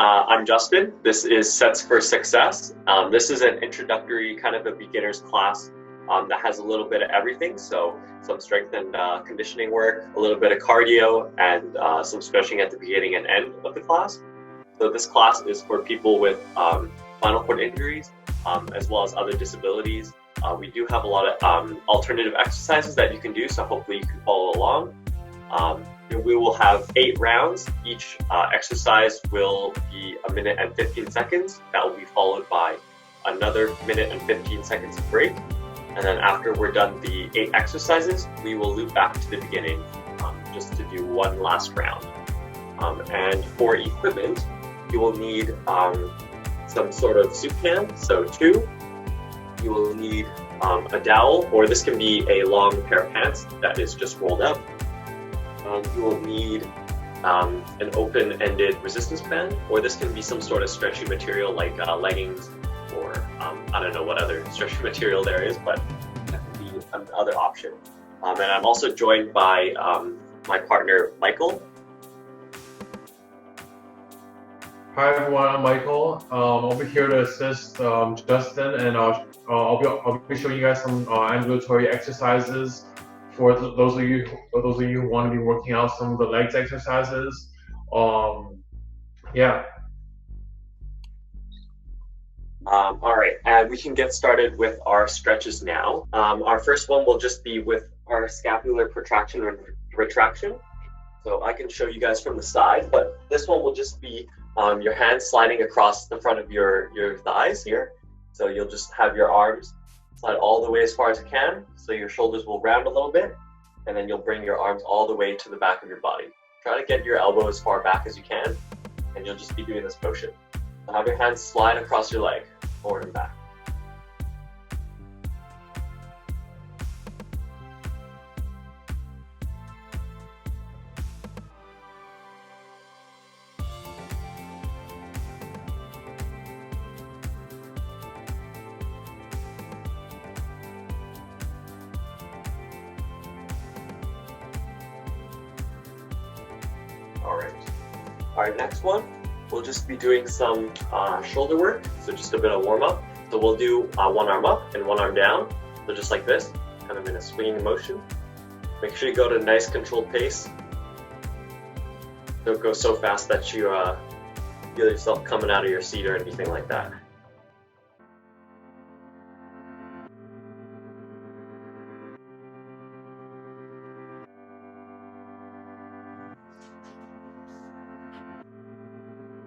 I'm Justin. This is Sets for Success. This is an introductory, kind of a beginner's class that has a little bit of everything. So some strength and conditioning work, a little bit of cardio, and some stretching at the beginning and end of the class. So this class is for people with spinal cord injuries, as well as other disabilities. We do have a lot of alternative exercises that you can do, so hopefully you can follow along. We will have 8 rounds. Each exercise will be 1 minute and 15 seconds. That will be followed by another 1 minute and 15 seconds of break. And then after we're done the 8 exercises, we will loop back to the beginning just to do one last round. And for equipment, you will need some sort of soup can, so 2. You will need a dowel, or this can be a long pair of pants that is just rolled up. You will need an open-ended resistance band, or this can be some sort of stretchy material like leggings, or I don't know what other stretchy material there is, but that can be another option. And I'm also joined by my partner, Michael. Hi everyone, I'm Michael. I'll be here to assist Justin, and I'll be showing you guys some ambulatory exercises for those of you who want to be working out some of the legs exercises. Yeah. All right, and we can get started with our stretches now. Our first one will just be with our scapular protraction and retraction. So I can show you guys from the side, but this one will just be your hands sliding across the front of your thighs here. So you'll just have your arms slide all the way as far as you can, so your shoulders will round a little bit, and then you'll bring your arms all the way to the back of your body. Try to get your elbow as far back as you can, and you'll just be doing this motion. So have your hands slide across your leg, forward and back. All right, next one, we'll just be doing some shoulder work, so just a bit of warm up. So we'll do one arm up and one arm down, so just like this, kind of in a swinging motion. Make sure you go at a nice controlled pace. Don't go so fast that you feel yourself coming out of your seat or anything like that.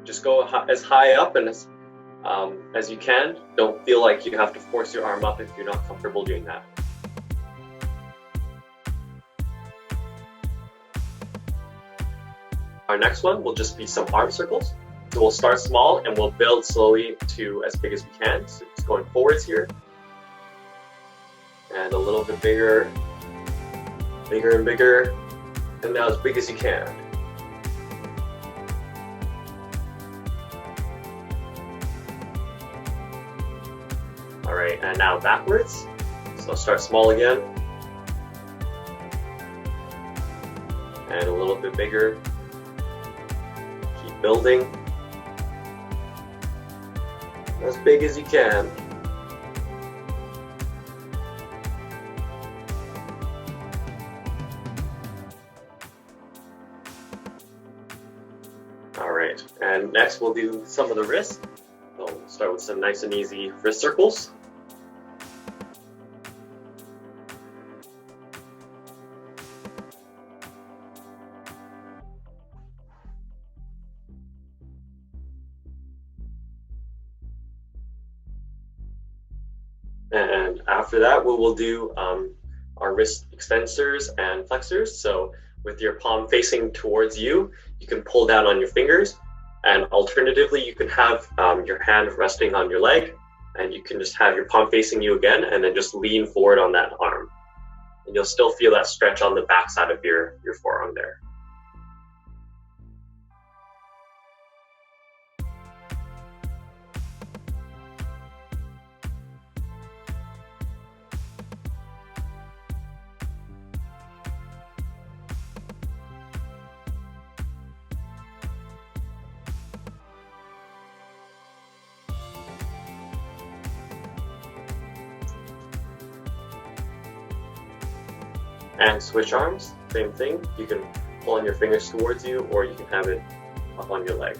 Just go as high up and as you can. Don't feel like you have to force your arm up if you're not comfortable doing that. Our next one will just be some arm circles. So we'll start small and we'll build slowly to as big as we can. So just going forwards here. And a little bit bigger, bigger and bigger, and now as big as you can. All right, and now backwards. So start small again. And a little bit bigger. Keep building. As big as you can. All right, and next we'll do some of the wrists. So we'll start with some nice and easy wrist circles. And after that, we will do our wrist extensors and flexors. So with your palm facing towards you, you can pull down on your fingers. And alternatively, you can have your hand resting on your leg, and you can just have your palm facing you again, and then just lean forward on that arm. And you'll still feel that stretch on the back side of your forearm there. And switch arms, same thing. You can pull on your fingers towards you, or you can have it up on your leg.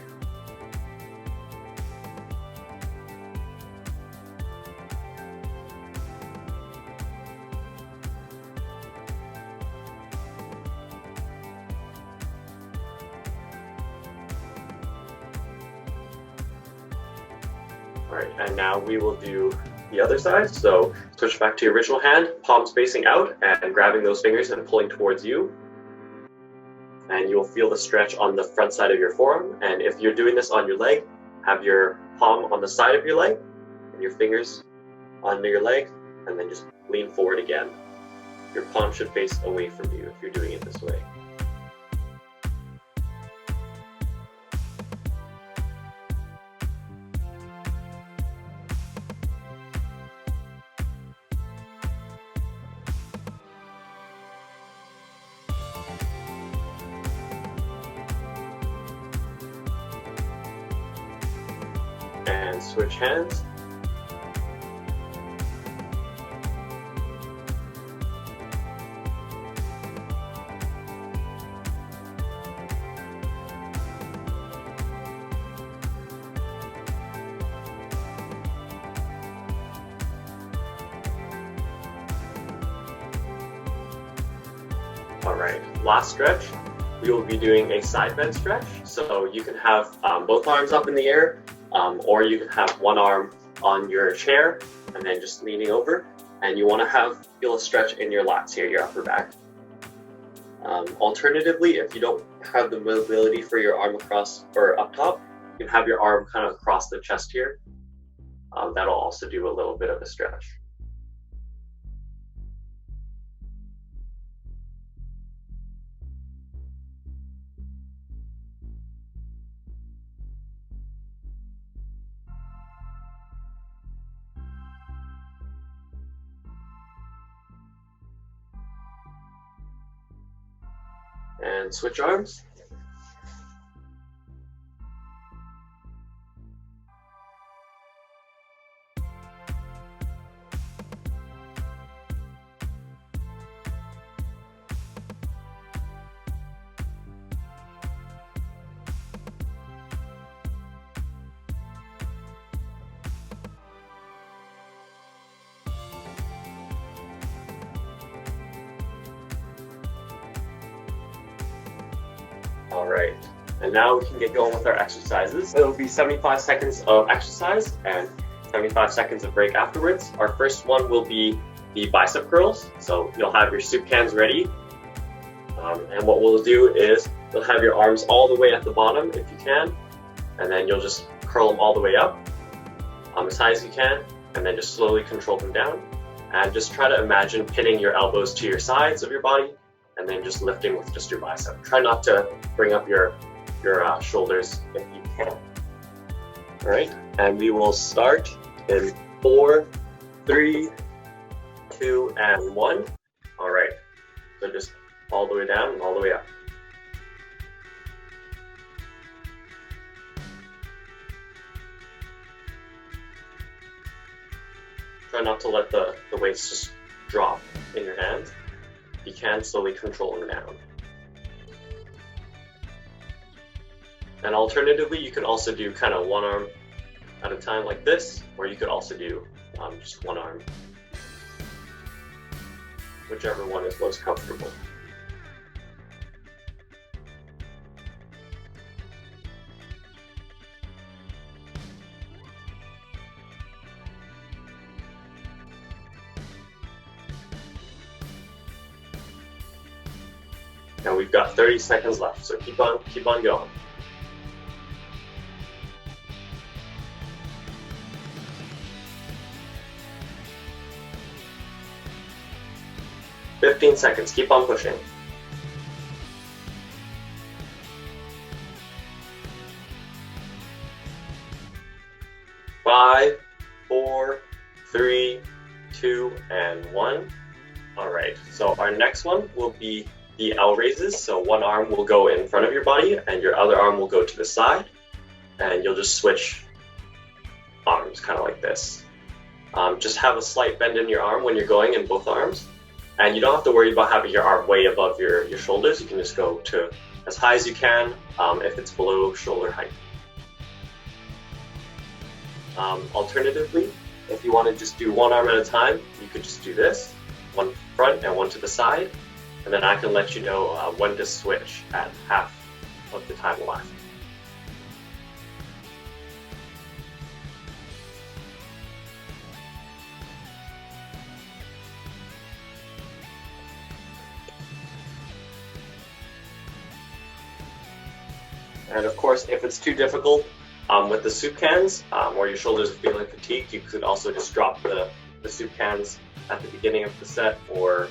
All right, and now we will do the other side. So switch back to your original hand, palms facing out and grabbing those fingers and pulling towards you. And you'll feel the stretch on the front side of your forearm. And if you're doing this on your leg, have your palm on the side of your leg and your fingers under your leg, and then just lean forward again. Your palm should face away from you if you're doing it this way. And switch hands. All right, last stretch. We will be doing a side bend stretch. So you can have both arms up in the air, or you can have one arm on your chair and then just leaning over. And you want to feel a stretch in your lats here, your upper back. Alternatively, if you don't have the mobility for your arm across or up top, you can have your arm kind of across the chest here. That'll also do a little bit of a stretch. And switch arms. All right, and now we can get going with our exercises. It'll be 75 seconds of exercise and 75 seconds of break afterwards. Our first one will be the bicep curls. So you'll have your soup cans ready. And what we'll do is you'll have your arms all the way at the bottom if you can, and then you'll just curl them all the way up as high as you can, and then just slowly control them down. And just try to imagine pinning your elbows to your sides of your body, and then just lifting with just your bicep. Try not to bring up your shoulders if you can. All right, and we will start in 4, 3, 2, and 1. All right, so just all the way down and all the way up. Try not to let the weights just drop in your hands. You can slowly control them down. And alternatively, you can also do kind of one arm at a time like this, or you could also do just one arm, whichever one is most comfortable. And we've got 30 seconds left, so keep on going. "15 seconds, keep on pushing. Five, 4, 3, 2, and 1. All right, so our next one will be the L raises. So one arm will go in front of your body and your other arm will go to the side, and you'll just switch arms kind of like this. Just have a slight bend in your arm when you're going in both arms, And you don't have to worry about having your arm way above your shoulders. You can just go to as high as you can if it's below shoulder height. Alternatively, if you want to just do one arm at a time, you could just do this, one front and one to the side, and then I can let you know when to switch at half of the time left. And of course, if it's too difficult with the soup cans or your shoulders are feeling fatigued, you could also just drop the soup cans at the beginning of the set or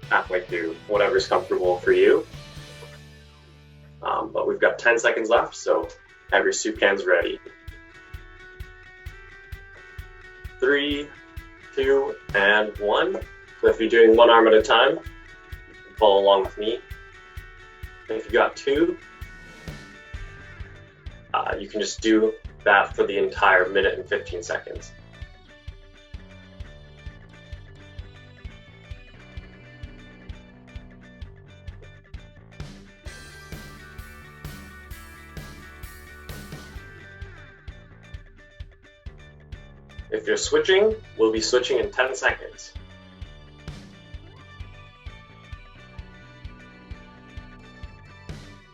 halfway through, whatever's comfortable for you. But we've got 10 seconds left, so have your soup cans ready. 3, 2, and 1. So if you're doing one arm at a time, you can follow along with me. And if you got 2, you can just do that for the entire minute and 15 seconds. If you're switching, we'll be switching in 10 seconds.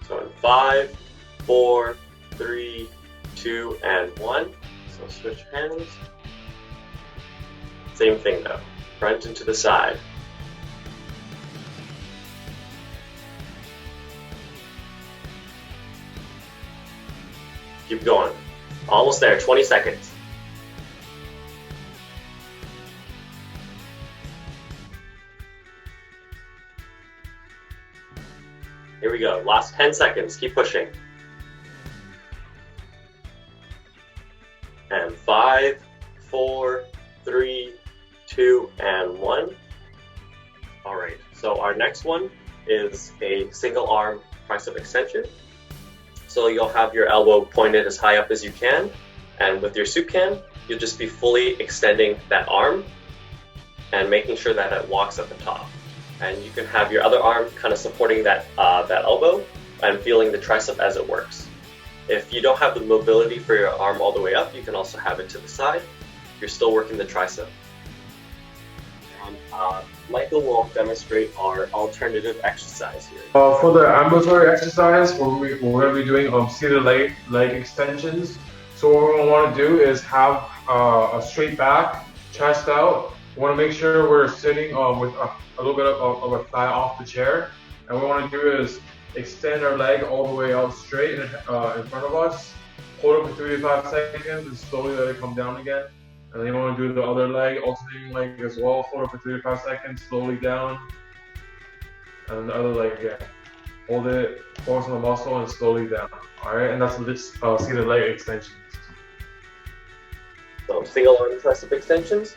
So in 5, 4, 3, 2, and 1. So switch hands. Same thing though, front and to the side. Keep going. Almost there, 20 seconds. Here we go, last 10 seconds, keep pushing. And 5, 4, 3, 2, and 1. All right, so our next one is a single arm tricep extension. So you'll have your elbow pointed as high up as you can, and with your soup can, you'll just be fully extending that arm and making sure that it walks at the top. And you can have your other arm kind of supporting that, that elbow and feeling the tricep as it works. If you don't have the mobility for your arm all the way up, you can also have it to the side. You're still working the tricep. And Michael will demonstrate our alternative exercise here. For the ambulatory exercise, we're going to be doing seated leg extensions. So what we want to do is have a straight back, chest out. We want to make sure we're sitting with a little bit of a thigh off the chair. And what we want to do is extend our leg all the way out straight in front of us. Hold it for 3 to 5 seconds and slowly let it come down again. And then you want to do the other leg, alternating leg as well. Hold it for 3 to 5 seconds, slowly down. And the other leg again. Hold it, focus on the muscle, and slowly down. Alright, and that's this seated leg extensions. So single arm tricep extensions.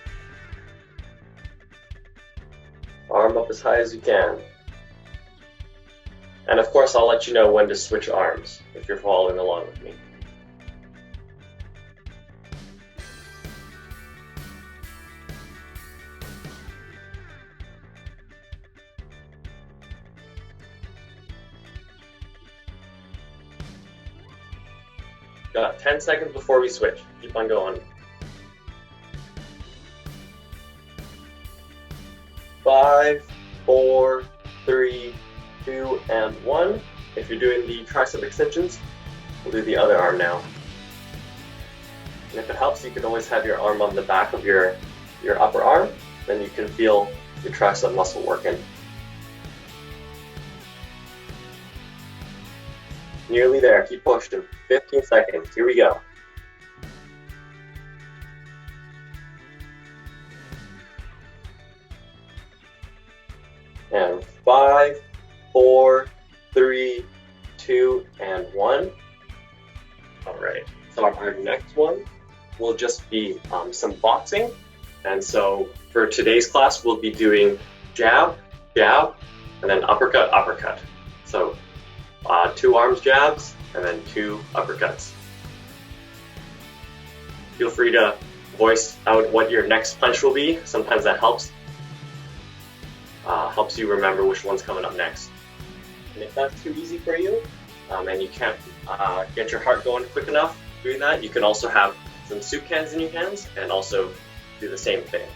Arm up as high as you can. And of course, I'll let you know when to switch arms if you're following along with me. Got 10 seconds before we switch. Keep on going. 5, 4, 3, 2, and 1. If you're doing the tricep extensions, we'll do the other arm now. And if it helps, you can always have your arm on the back of your upper arm, then you can feel your tricep muscle working. Nearly there, keep pushing. 15 seconds, here we go. And 5, 4, 3, 2, and 1. All right, so our next one will just be some boxing. And so for today's class, we'll be doing jab, jab, and then uppercut, uppercut. So 2 arms jabs, and then 2 uppercuts. Feel free to voice out what your next punch will be. Sometimes that helps. helps you remember which one's coming up next. And if that's too easy for you, and you can't get your heart going quick enough doing that, you can also have some soup cans in your hands and also do the same thing.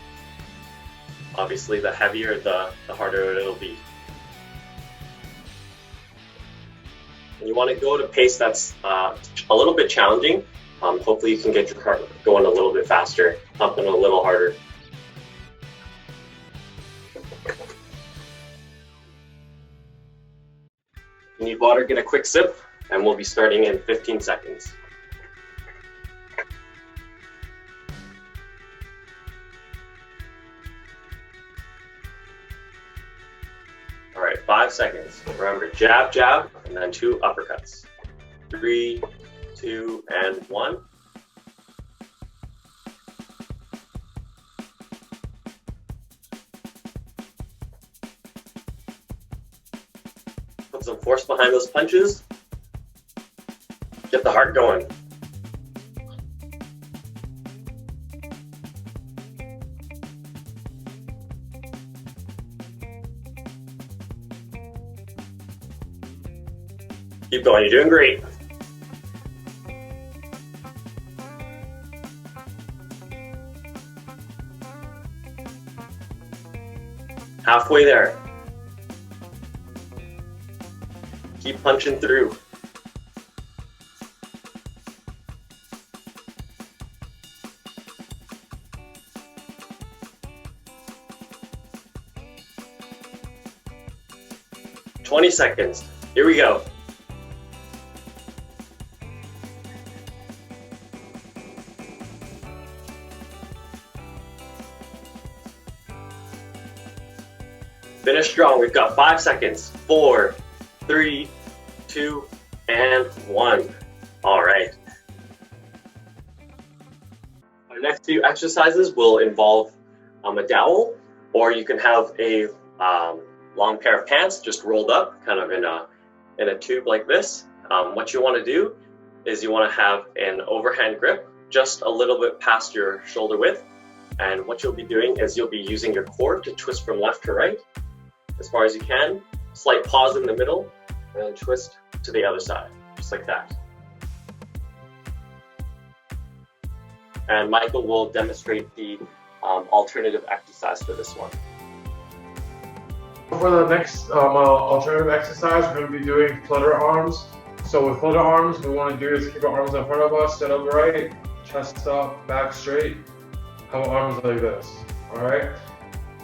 Obviously, the heavier, the harder it'll be. And you want to go at a pace that's a little bit challenging. Hopefully you can get your heart going a little bit faster, pumping a little harder. If you need water, get a quick sip, and we'll be starting in 15 seconds. All right, 5 seconds. Remember, jab, jab, and then 2 uppercuts. 3, 2, and 1. Put some force behind those punches. Get the heart going. Keep going, you're doing great. Halfway there. Keep punching through. "20 seconds. Here we go. Finish strong. We've got 5 seconds. 4, 3, 2, and 1. All right. Our next 2 exercises will involve a dowel, or you can have a long pair of pants just rolled up, kind of in a tube like this. What you want to do is you want to have an overhand grip just a little bit past your shoulder width. And what you'll be doing is you'll be using your core to twist from left to right as far as you can. Slight pause in the middle, and then twist to the other side, just like that. And Michael will demonstrate the alternative exercise for this one. For the next alternative exercise, we're going to be doing flutter arms. So with flutter arms, what we want to do is keep our arms in front of us, sit upright, chest up, back straight, have our arms like this. All right.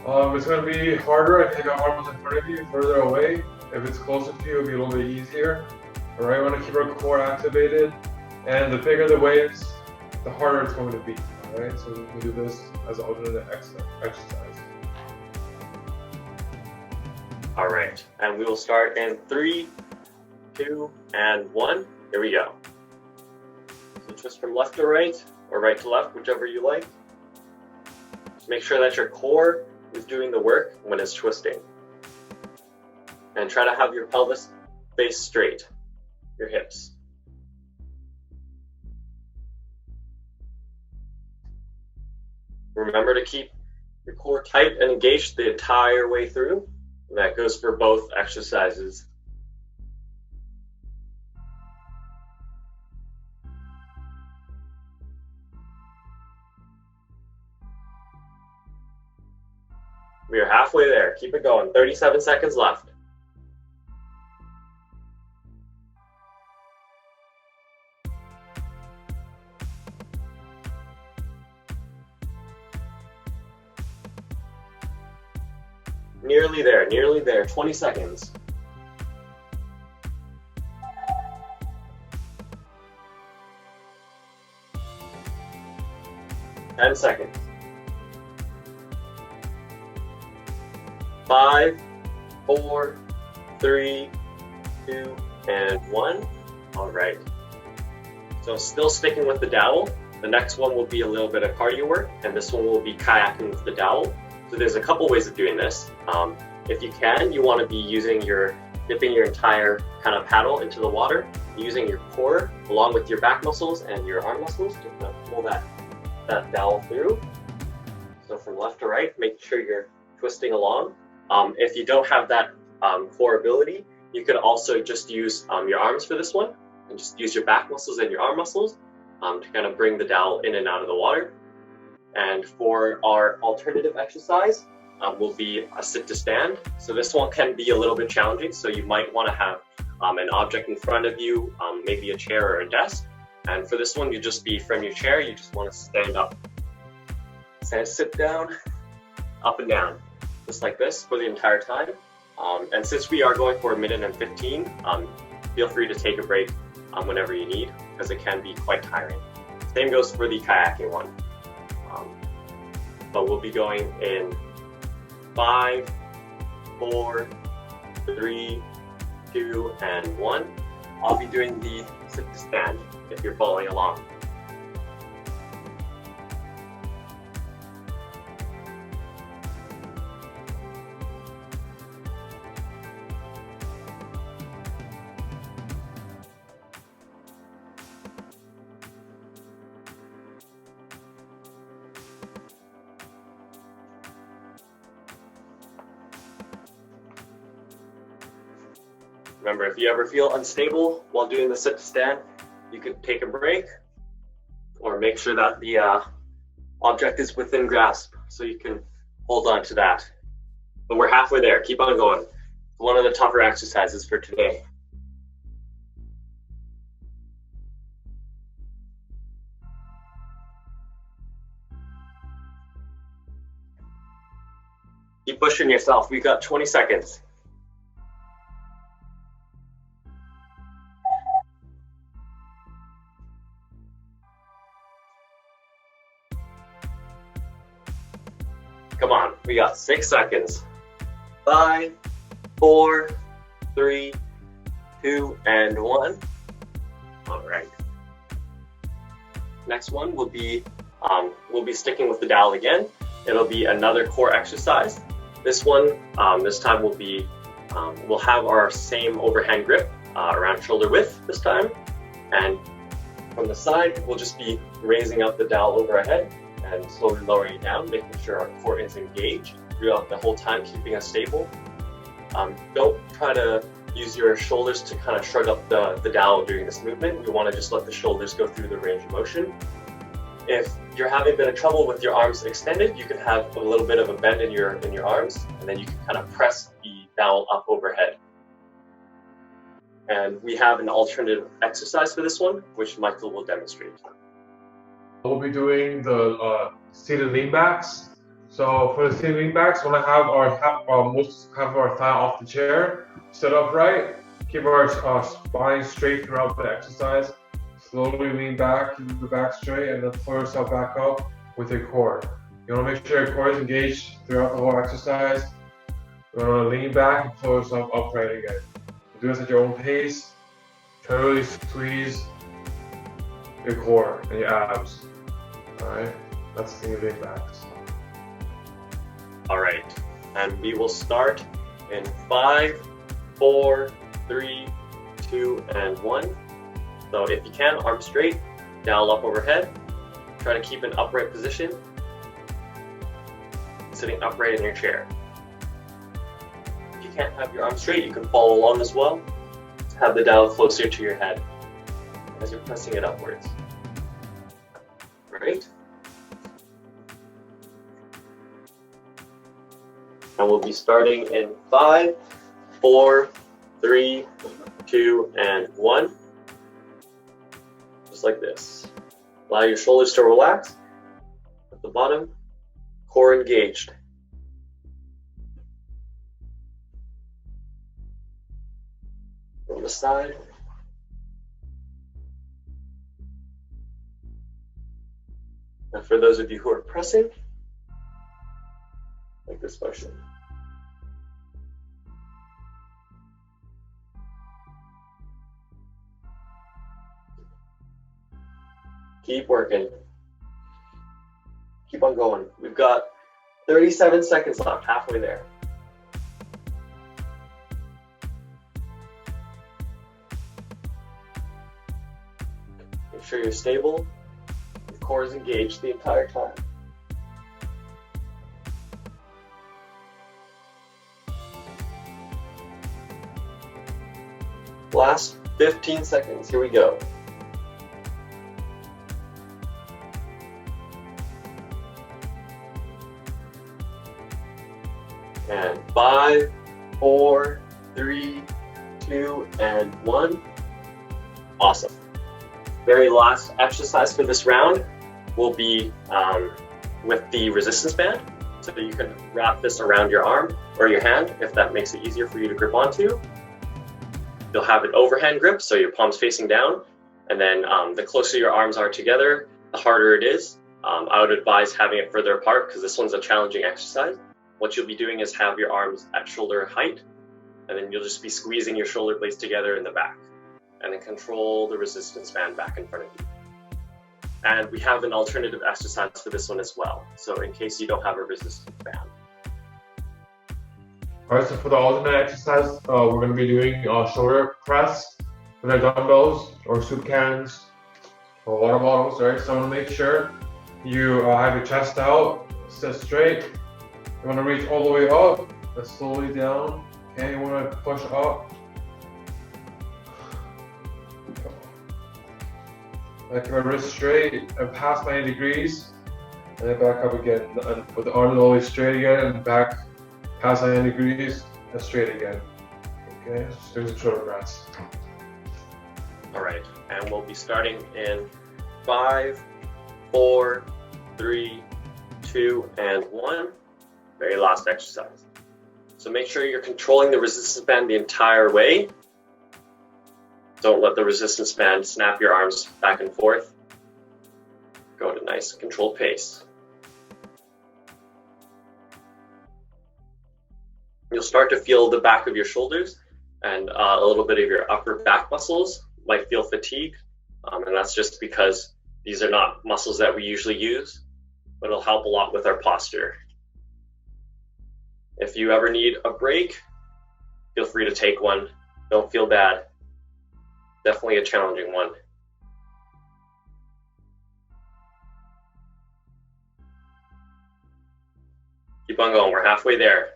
It's going to be harder if you have your arms in front of you, further away. If it's closer to you, it'll be a little bit easier. All right, we want to keep our core activated, and the bigger the waves, the harder it's going to be. All right, so we do this as an alternate exercise. All right, and we will start in 3, 2, and 1. Here we go. So twist from left to right, or right to left, whichever you like. Just make sure that your core is doing the work when it's twisting. And try to have your pelvis face straight, your hips. Remember to keep your core tight and engaged the entire way through. And that goes for both exercises. We are halfway there. Keep it going. 37 seconds left. Nearly there, nearly there. 20 seconds. Ten seconds. 5, 4, 3, 2, and 1. All right. So still sticking with the dowel. The next one will be a little bit of cardio work, and this one will be kayaking with the dowel. So there's a couple ways of doing this. If you can, you want to be dipping your entire kind of paddle into the water, using your core along with your back muscles and your arm muscles to kind of pull that dowel through. So from left to right, make sure you're twisting along. If you don't have that core ability, you could also just use your arms for this one, and just use your back muscles and your arm muscles to kind of bring the dowel in and out of the water. And for our alternative exercise, will be a sit to stand. So this one can be a little bit challenging, so you might want to have an object in front of you, maybe a chair or a desk. And for this one, you just be from your chair, you just want to stand up. Sit down, up and down, just like this for the entire time. And since we are going for 1:15, feel free to take a break whenever you need, because it can be quite tiring. Same goes for the kayaking one. But we'll be going in 5, 4, 3, 2, and 1. I'll be doing the sit to stand if you're following along. Remember, if you ever feel unstable while doing the sit to stand, you could take a break or make sure that the object is within grasp so you can hold on to that. But we're halfway there. Keep on going. It's one of the tougher exercises for today. Keep pushing yourself. We've got 20 seconds. Come on, we got 6 seconds. 5, 4, 3, 2, and 1. All right. Next one will be, we'll be sticking with the dowel again. It'll be another core exercise. This one, this time will be, we'll have our same overhand grip around shoulder width this time. And from the side, we'll just be raising up the dowel over our head and slowly lowering it down, making sure our core is engaged throughout the whole time, keeping us stable. Don't try to use your shoulders to kind of shrug up the dowel during this movement. We want to just let the shoulders go through the range of motion. If you're having a bit of trouble with your arms extended, you can have a little bit of a bend in your arms, and then you can kind of press the dowel up overhead. And we have an alternative exercise for this one, which Michael will demonstrate. We'll be doing the seated lean backs. So for the seated lean backs, we want to have our thigh off the chair, sit upright, keep our spine straight throughout the exercise. Slowly lean back, keep the back straight, and then pull yourself back up with your core. You want to make sure your core is engaged throughout the whole exercise. You want to lean back and pull yourself upright again. Do this at your own pace. Try to really squeeze your core and your abs. Alright, that's the lean backs. Alright, and we will start in 5, 4, 3, 2, and 1. So if you can, arms straight, dowel up overhead. Try to keep an upright position, sitting upright in your chair. If you can't have your arms straight, you can follow along as well. Have the dowel closer to your head as you're pressing it upwards. Right? And we'll be starting in 5, 4, 3, 2, and 1. Just like this. Allow your shoulders to relax at the bottom, core engaged. From the side. And for those of you who are pressing, like this motion. Keep working. Keep on going. We've got 37 seconds left, halfway there. Make sure you're stable. The core is engaged the entire time. last 15 seconds. Here we go. And 5, 4, 3, 2, and 1. Awesome. Very last exercise for this round will be with the resistance band. So you can wrap this around your arm or your hand if that makes it easier for you to grip onto. You'll have an overhand grip, so your palms facing down. And then the closer your arms are together, the harder it is. I would advise having it further apart because this one's a challenging exercise. What you'll be doing is have your arms at shoulder height, and then you'll just be squeezing your shoulder blades together in the back. And then control the resistance band back in front of you. And we have an alternative exercise for this one as well, so in case you don't have a resistance band. All right, so for the alternate exercise, we're going to be doing shoulder press with our dumbbells or soup cans or water bottles, right? So I want to make sure you have your chest out, sit straight. You want to reach all the way up, and slowly down. Okay, you want to push up. Like my wrist straight and past 90 degrees, and then back up again, and with the arms all the way straight again, and back past 90 degrees and straight again. Okay, just do some shoulder press. All right, and we'll be starting in 5, 4, 3, 2, and 1. Very last exercise. So make sure you're controlling the resistance band the entire way. Don't let the resistance band snap your arms back and forth. Go at a nice controlled pace. You'll start to feel the back of your shoulders and a little bit of your upper back muscles might feel fatigued. And that's just because these are not muscles that we usually use, but it'll help a lot with our posture. If you ever need a break, feel free to take one. Don't feel bad. Definitely a challenging one. Keep on going, we're halfway there.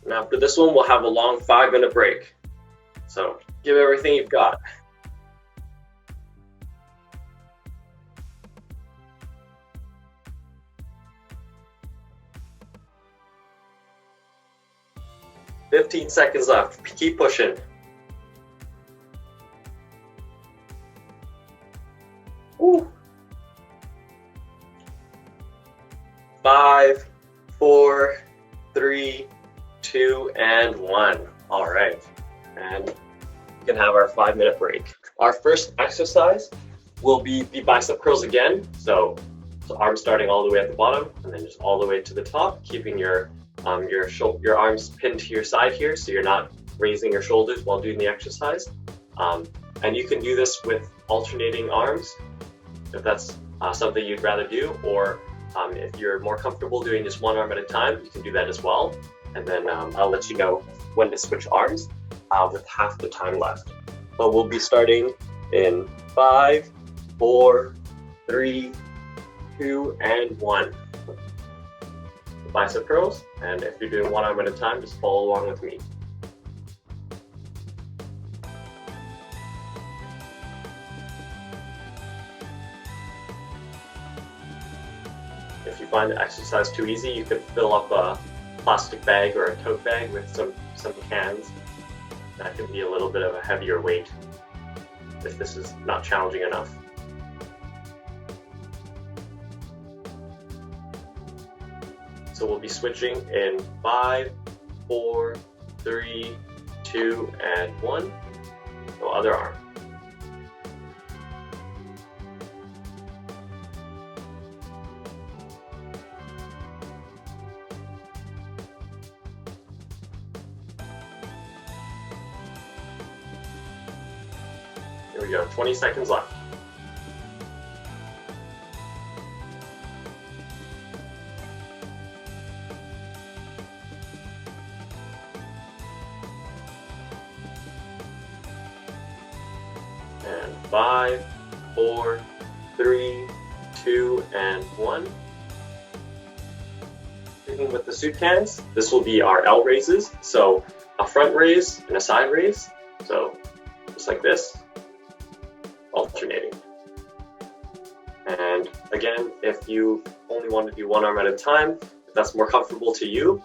And after this one, we'll have a long 5-minute break. So give everything you've got. "15 seconds left. Keep pushing." Woo. 5, 4, 3, 2, and 1. All right, and we can have our 5-minute break. Our first exercise will be the bicep curls again. So arms starting all the way at the bottom, and then just all the way to the top, keeping your arms pinned to your side here, so you're not raising your shoulders while doing the exercise. And you can do this with alternating arms if that's something you'd rather do, or if you're more comfortable doing just one arm at a time, you can do that as well. And then I'll let you know when to switch arms with half the time left. But we'll be starting in 5, 4, 3, 2, and 1. Bicep curls, and if you're doing one arm at a time, just follow along with me. If you find the exercise too easy, you could fill up a plastic bag or a tote bag with some cans. That can be a little bit of a heavier weight if this is not challenging enough. So we'll be switching in 5, 4, 3, 2, and 1. So other arm. Here we go, 20 seconds left. And 5, 4, 3, 2, and 1. Sticking with the soup cans, this will be our L raises. So a front raise and a side raise. So just like this, alternating. And again, if you only want to do one arm at a time, if that's more comfortable to you,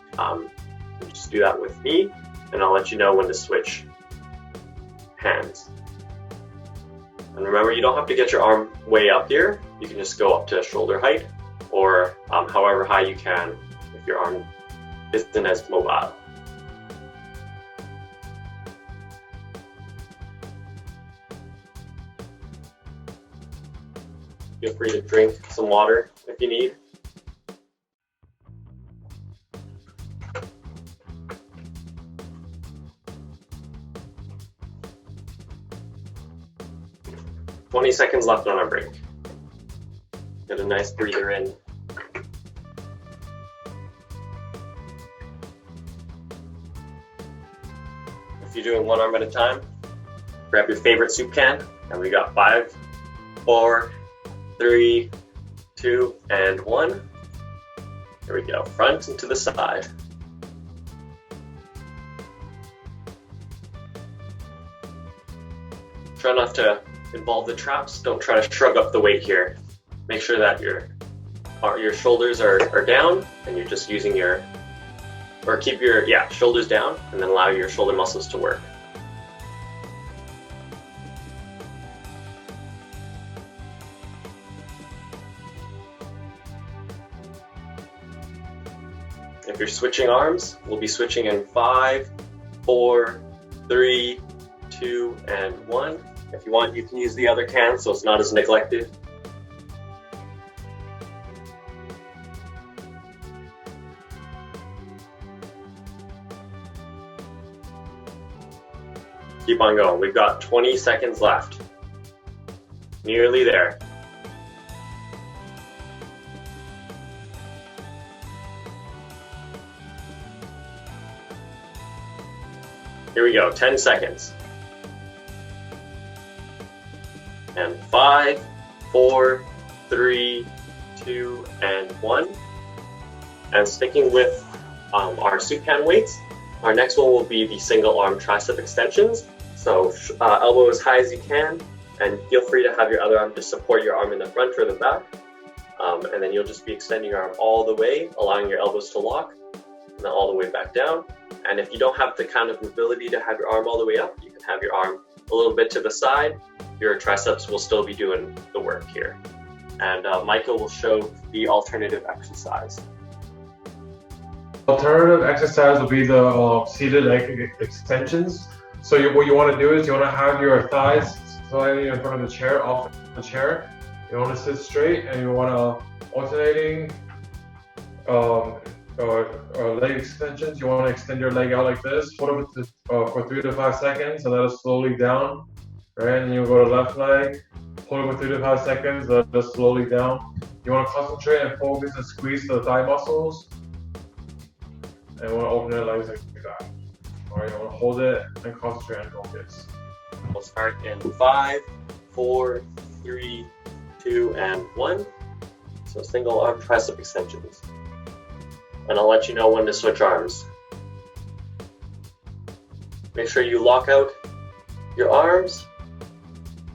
just do that with me, and I'll let you know when to switch hands. And remember, you don't have to get your arm way up here. You can just go up to shoulder height, or however high you can if your arm isn't as mobile. Feel free to drink some water if you need. "20 seconds left on our break." Get a nice breather in. If you're doing one arm at a time, grab your favorite soup can, and we got 5, 4, 3, 2, and 1. Here we go, front and to the side. Try not to involve the traps. Don't try to shrug up the weight here. Make sure that your shoulders are down, and you're just using keep your shoulders down, and then allow your shoulder muscles to work. If you're switching arms, we'll be switching in 5, 4, 3, 2, and 1. If you want, you can use the other can so it's not as neglected. Keep on going. We've got 20 seconds left. Nearly there. Here we go, 10 seconds. And 5, 4, 3, 2, and 1. And sticking with our soup can weights, our next one will be the single arm tricep extensions. So elbow as high as you can, and feel free to have your other arm just support your arm in the front or the back. And then you'll just be extending your arm all the way, allowing your elbows to lock, and then all the way back down. And if you don't have the kind of mobility to have your arm all the way up, you can have your arm a little bit to the side. Your triceps will still be doing the work here. And Michael will show the alternative exercise. Alternative exercise will be the seated leg extensions. So what you want to do is you want to have your thighs slightly in front of the chair, off the chair. You want to sit straight, and you want to alternating leg extensions. You want to extend your leg out like this. Hold it for 3 to 5 seconds, and let it slowly down. Right, and you go to left leg. Hold it for 3 to 5 seconds, let it slowly down. You want to concentrate and focus and squeeze the thigh muscles. And you want to alternate legs like that. Alright, you want to hold it and concentrate and focus. We'll start in 5, 4, 3, 2, and 1. So single arm tricep extensions. And I'll let you know when to switch arms. Make sure you lock out your arms,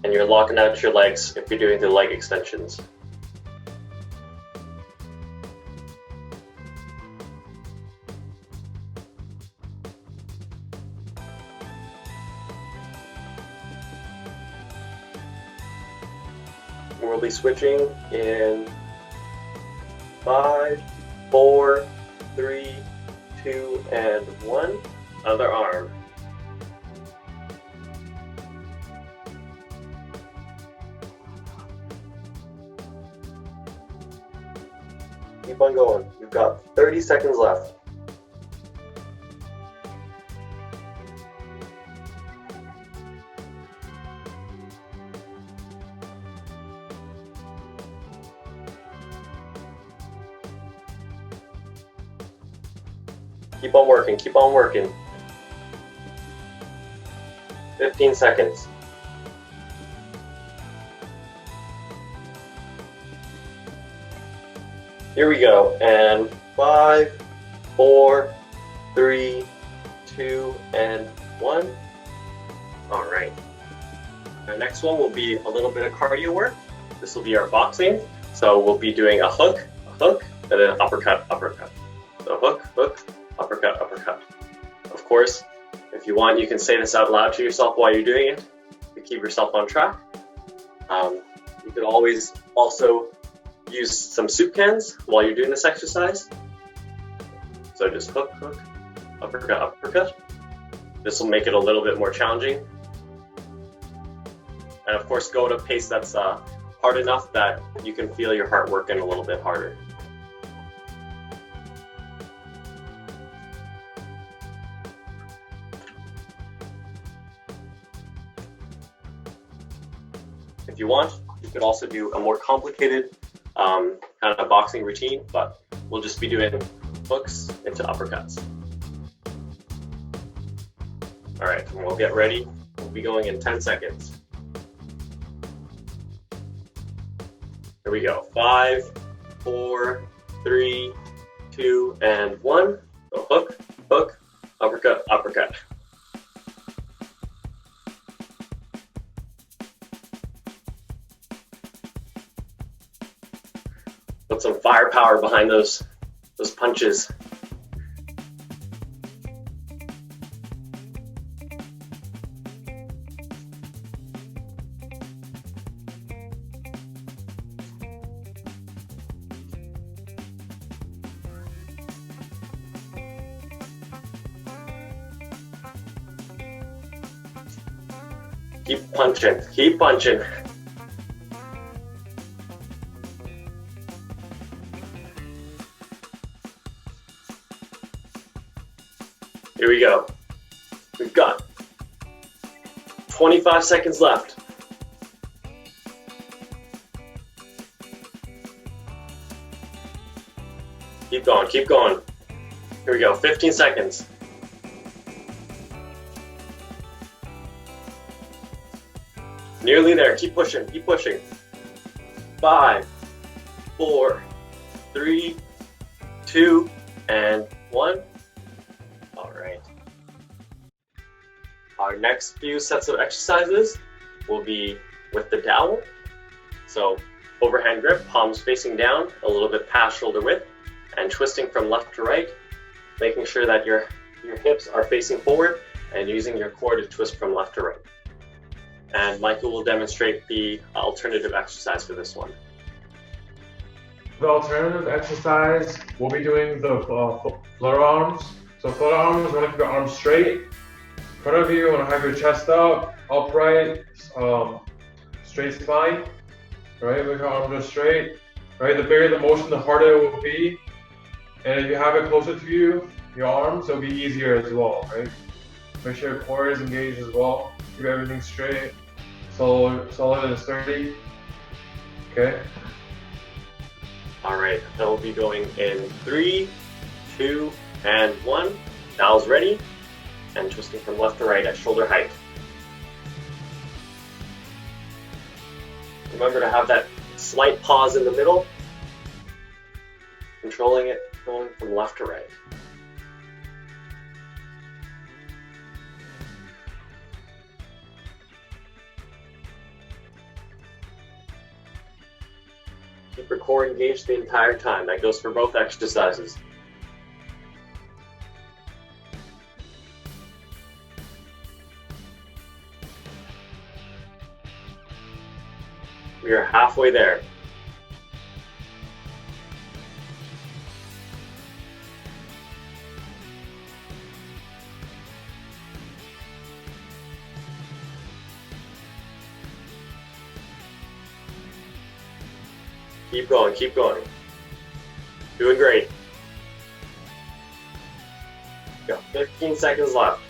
and you're locking out your legs if you're doing the leg extensions. We'll be switching in 5, 4, 3, 2, and 1. Other arm. Keep on going. You've got 30 seconds left. Keep on working, keep on working. 15 seconds. Here we go, and 5, 4, 3, 2, and 1. All right. Our next one will be a little bit of cardio work. This will be our boxing. So we'll be doing a hook, and then an uppercut, uppercut. So hook, hook, uppercut, uppercut. Of course, if you want, you can say this out loud to yourself while you're doing it to keep yourself on track. You could always also use some soup cans while you're doing this exercise. So just hook, hook, uppercut, uppercut. This will make it a little bit more challenging. And of course, go at a pace that's hard enough that you can feel your heart working a little bit harder. If you want, you could also do a more complicated kind of boxing routine, but we'll just be doing hooks into uppercuts. All right, and we'll get ready. We'll be going in 10 seconds. Here we go. 5, 4, 3, 2, and 1. So hook, hook, uppercut, uppercut. Put some firepower behind those punches. Keep punching, keep punching. Here we go. We've got 25 seconds left. Keep going, keep going. Here we go, 15 seconds. Nearly there, keep pushing, keep pushing. 5, 4, 3, 2, and 1. All right. Our next few sets of exercises will be with the dowel. So overhand grip, palms facing down, a little bit past shoulder width, and twisting from left to right, making sure that your hips are facing forward and using your core to twist from left to right. And Michael will demonstrate the alternative exercise for this one. The alternative exercise, we'll be doing the flutter arms. So flutter arms, want to keep your arms straight. In front of you, want to have your chest up, upright, straight spine. Right, with your arms are straight. Right, the bigger the motion, the harder it will be. And if you have it closer to you, your arms, it'll be easier as well. Right, make sure your core is engaged as well. Keep everything straight, solid and sturdy. Okay. All right, that will be going in 3, 2, and 1. Dowel's ready, and twisting from left to right at shoulder height. Remember to have that slight pause in the middle, controlling it, going from left to right. Keep your core engaged the entire time. That goes for both exercises. We are halfway there. Keep going, keep going. Doing great. Got 15 seconds left.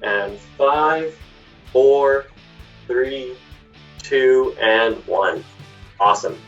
And 5, 4, 3, 2, and 1. Awesome.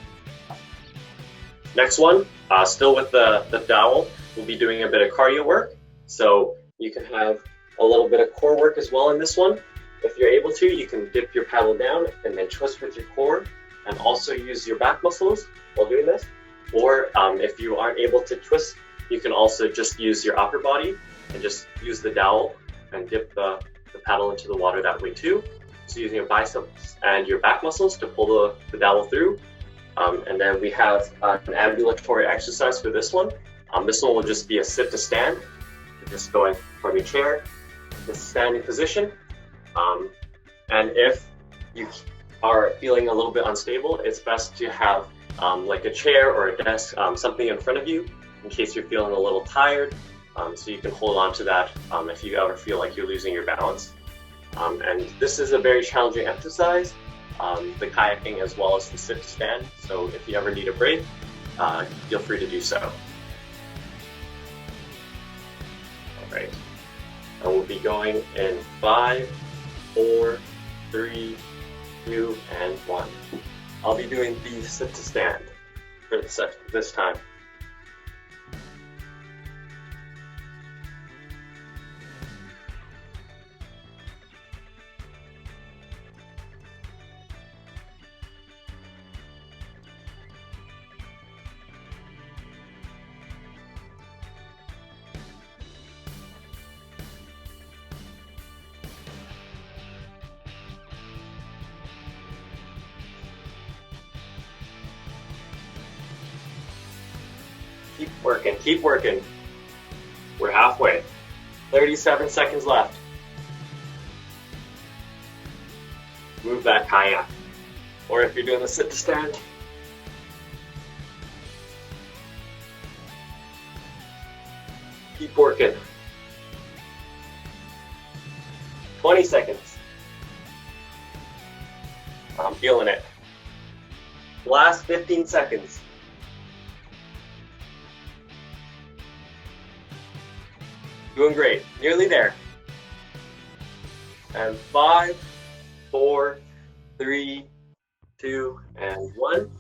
Next one, still with the dowel, we'll be doing a bit of cardio work. So you can have a little bit of core work as well in this one. If you're able to, you can dip your paddle down and then twist with your core and also use your back muscles while doing this. Or if you aren't able to twist, you can also just use your upper body and just use the dowel and dip the paddle into the water that way too. So using your biceps and your back muscles to pull the dowel through. And then we have an ambulatory exercise for this one. This one will just be a sit to stand. You're just going from your chair to standing position. And if you are feeling a little bit unstable, it's best to have like a chair or a desk, something in front of you in case you're feeling a little tired. So you can hold on to that if you ever feel like you're losing your balance. And this is a very challenging exercise, the kayaking as well as the sit to stand. So if you ever need a break, feel free to do so. All right, and we'll be going in 5, 4, 3, 2, and 1. I'll be doing the sit to stand for this time. Keep working, keep working. We're halfway. 37 seconds left. Move that kayak. Or if you're doing the sit to stand, keep working. 20 seconds. I'm feeling it. Last 15 seconds. Doing great, nearly there. And 5, 4, 3, 2, and 1.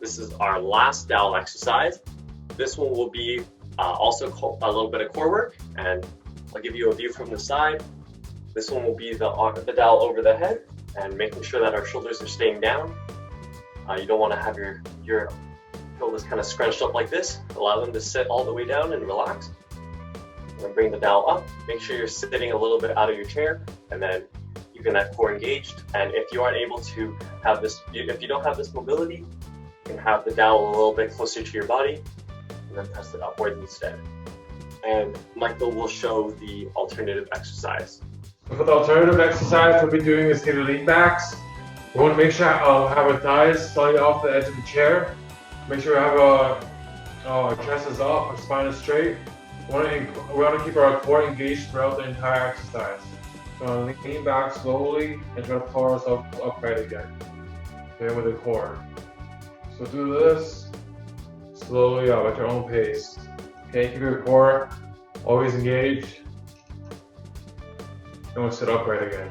This is our last dowel exercise. This one will be also a little bit of core work, and I'll give you a view from the side. This one will be the dowel over the head and making sure that our shoulders are staying down. You don't want to have your shoulders kind of scrunched up like this. Allow them to sit all the way down and relax. And bring the dowel up. Make sure you're sitting a little bit out of your chair, and then you can have core engaged. And if you aren't able to have this, if you don't have this mobility, you can have the dowel a little bit closer to your body, and then press it upwards instead. And Michael will show the alternative exercise. For the alternative exercise, we'll be doing is the lean backs. We want to make sure have our thighs slightly off the edge of the chair. Make sure we have our chest is up, our spine is straight. We want to keep our core engaged throughout the entire exercise. So we're going to lean back slowly and try to pull ourselves upright again. Okay, with the core. So do this slowly up at your own pace. Okay, keep your core always engaged. And we'll sit upright again.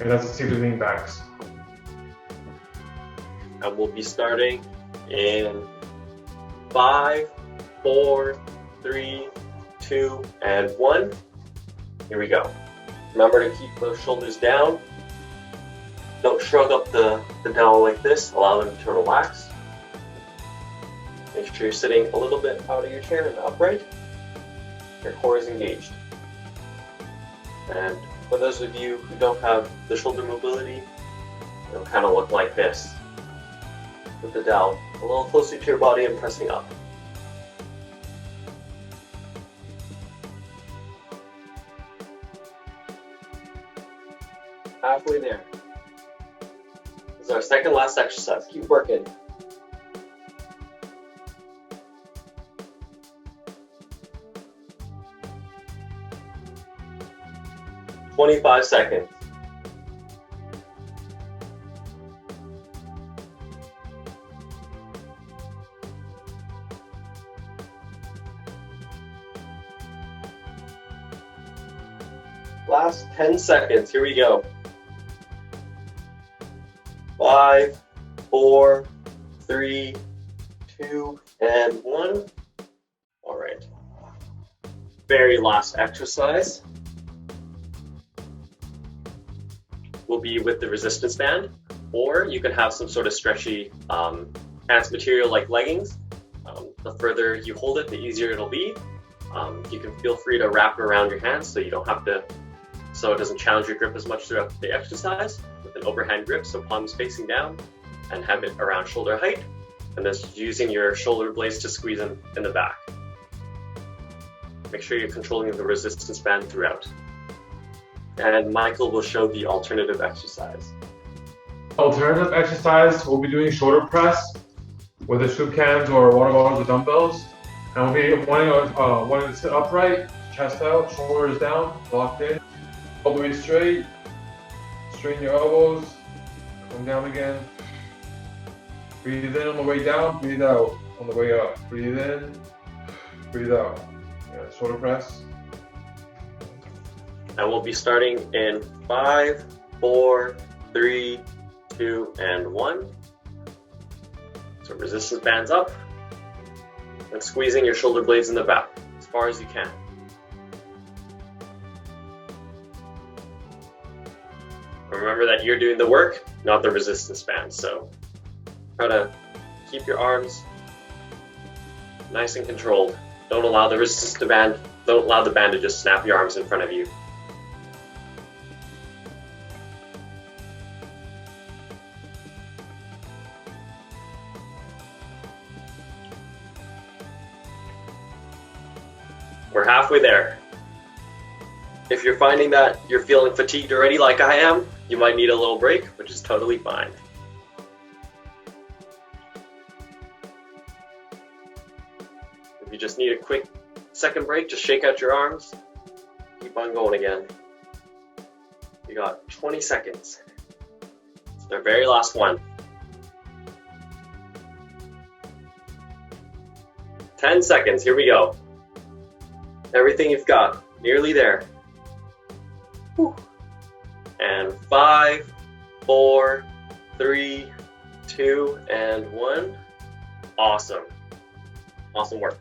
And that's the seated lean backs. And we'll be starting in 5, 4, 3, 2, and 1. Here we go. Remember to keep those shoulders down. Don't shrug up the dowel like this. Allow them to relax. Make sure you're sitting a little bit out of your chair and upright. Your core is engaged. And for those of you who don't have the shoulder mobility, it'll kind of look like this. With the dowel a little closer to your body and pressing up. Halfway there. This is our second last exercise. Keep working. "25 seconds. Last 10 seconds. Here we go. 5, 4, 3, 2, and 1. All right. Very last exercise. will be with the resistance band, or you can have some sort of stretchy pants material like leggings. The further you hold it, the easier it'll be. You can feel free to wrap it around your hands so you don't have to, so it doesn't challenge your grip as much throughout the exercise, with an overhand grip, so palms facing down, and have it around shoulder height, and then using your shoulder blades to squeeze in the back. Make sure you're controlling the resistance band throughout. And Michael will show the alternative exercise. Alternative exercise, we'll be doing shoulder press with the soup cans or water bottles or dumbbells. And we'll be wanting to sit upright, chest out, shoulders down, locked in, all the way straight. Straighten your elbows, come down again. Breathe in on the way down, breathe out on the way up. Breathe in, breathe out. Yeah, shoulder press. And we'll be starting in 5, 4, 3, 2, and 1. So resistance bands up, and squeezing your shoulder blades in the back as far as you can. Remember that you're doing the work, not the resistance band. So try to keep your arms nice and controlled. Don't allow the resistance band, don't allow the band to just snap your arms in front of you. We're halfway there. If you're finding that you're feeling fatigued already like I am, you might need a little break, which is totally fine. If you just need a quick second break, just shake out your arms, keep on going again. You got 20 seconds. It's our very last one. 10 seconds, here we go. Everything you've got, nearly there. Whew. And 5, 4, 3, 2, and 1. Awesome. Awesome work.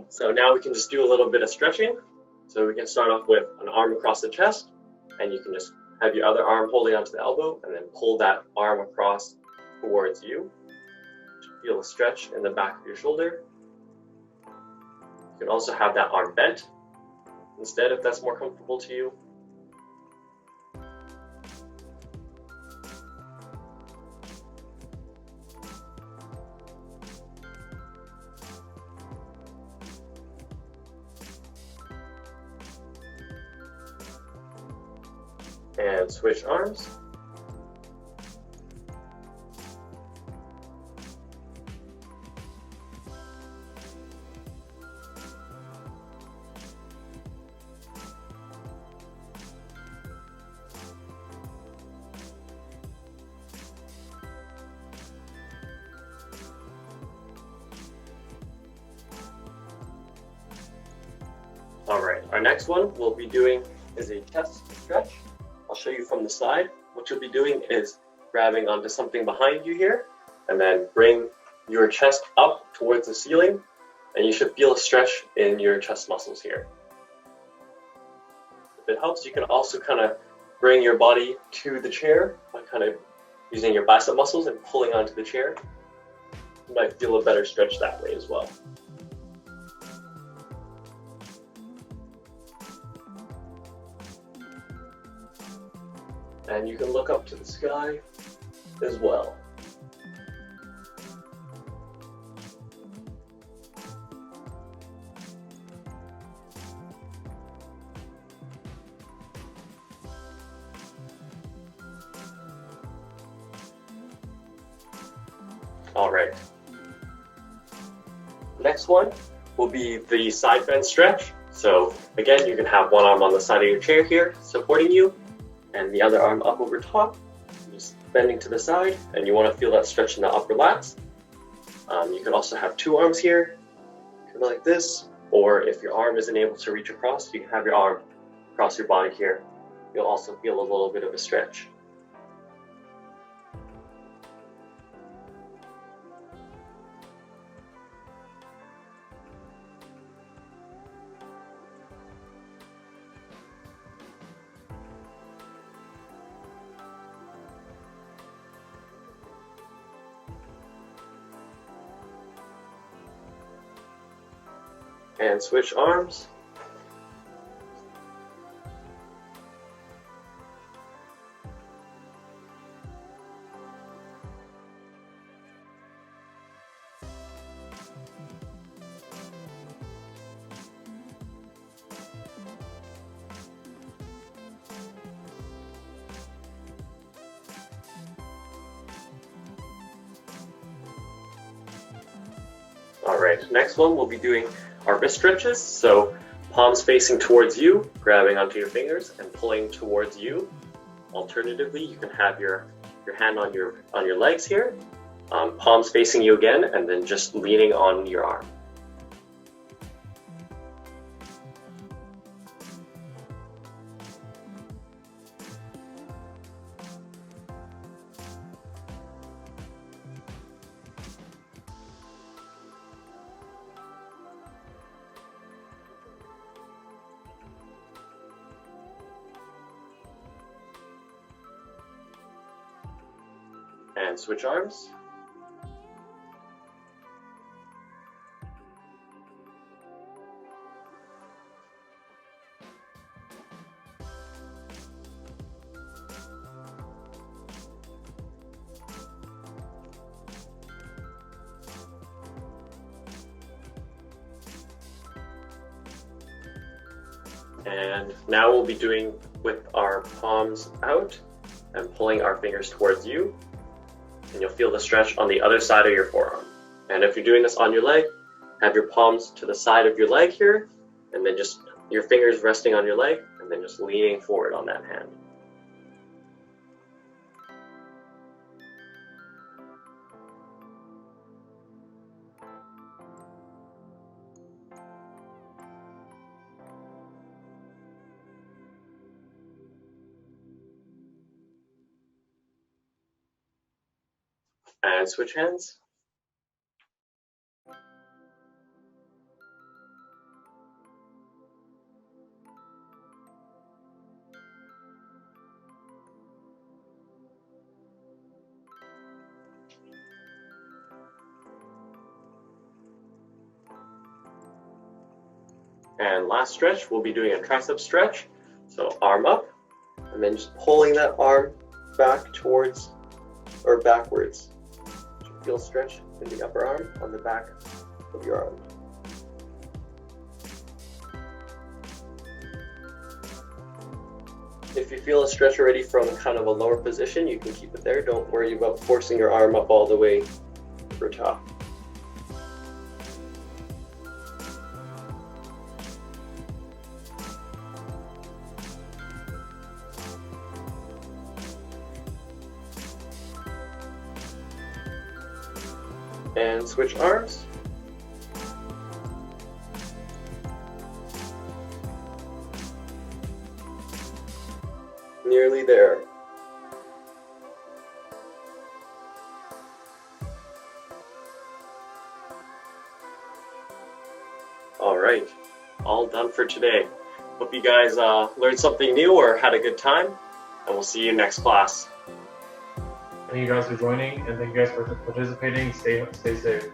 So now we can just do a little bit of stretching. So we can start off with an arm across the chest, and you can just have your other arm holding onto the elbow and then pull that arm across towards you. Feel a stretch in the back of your shoulder. You can also have that arm bent instead if that's more comfortable to you. And switch arms. All right, our next one we'll be doing is a chest stretch. I'll show you from the side. What you'll be doing is grabbing onto something behind you here, and then bring your chest up towards the ceiling, and you should feel a stretch in your chest muscles here. If it helps, you can also kind of bring your body to the chair by kind of using your bicep muscles and pulling onto the chair. You might feel a better stretch that way as well. And you can look up to the sky as well. All right. Next one will be the side bend stretch. So again, you can have one arm on the side of your chair here supporting you, and the other arm up over top, just bending to the side, and you want to feel that stretch in the upper lats. You can also have two arms here, kind of like this, or if your arm isn't able to reach across, you can have your arm across your body here. You'll also feel a little bit of a stretch. And switch arms. Alright, next one we'll be doing our wrist stretches. So palms facing towards you, grabbing onto your fingers and pulling towards you. Alternatively, you can have your hand on your legs here, palms facing you again, and then just leaning on your arm. And switch arms. And now we'll be doing with our palms out and pulling our fingers towards you. And you'll feel the stretch on the other side of your forearm. And if you're doing this on your leg, have your palms to the side of your leg here, and then just your fingers resting on your leg, and then just leaning forward on that hand. And switch hands. And last stretch, we'll be doing a tricep stretch. So arm up, and then just pulling that arm back towards or backwards. Feel stretch in the upper arm on the back of your arm. If you feel a stretch already from kind of a lower position, you can keep it there. Don't worry about forcing your arm up all the way over top. And switch arms. Nearly there. All right, all done for today. Hope you guys learned something new or had a good time, and we'll see you next class. Thank you guys for joining, and thank you guys for participating. Stay safe.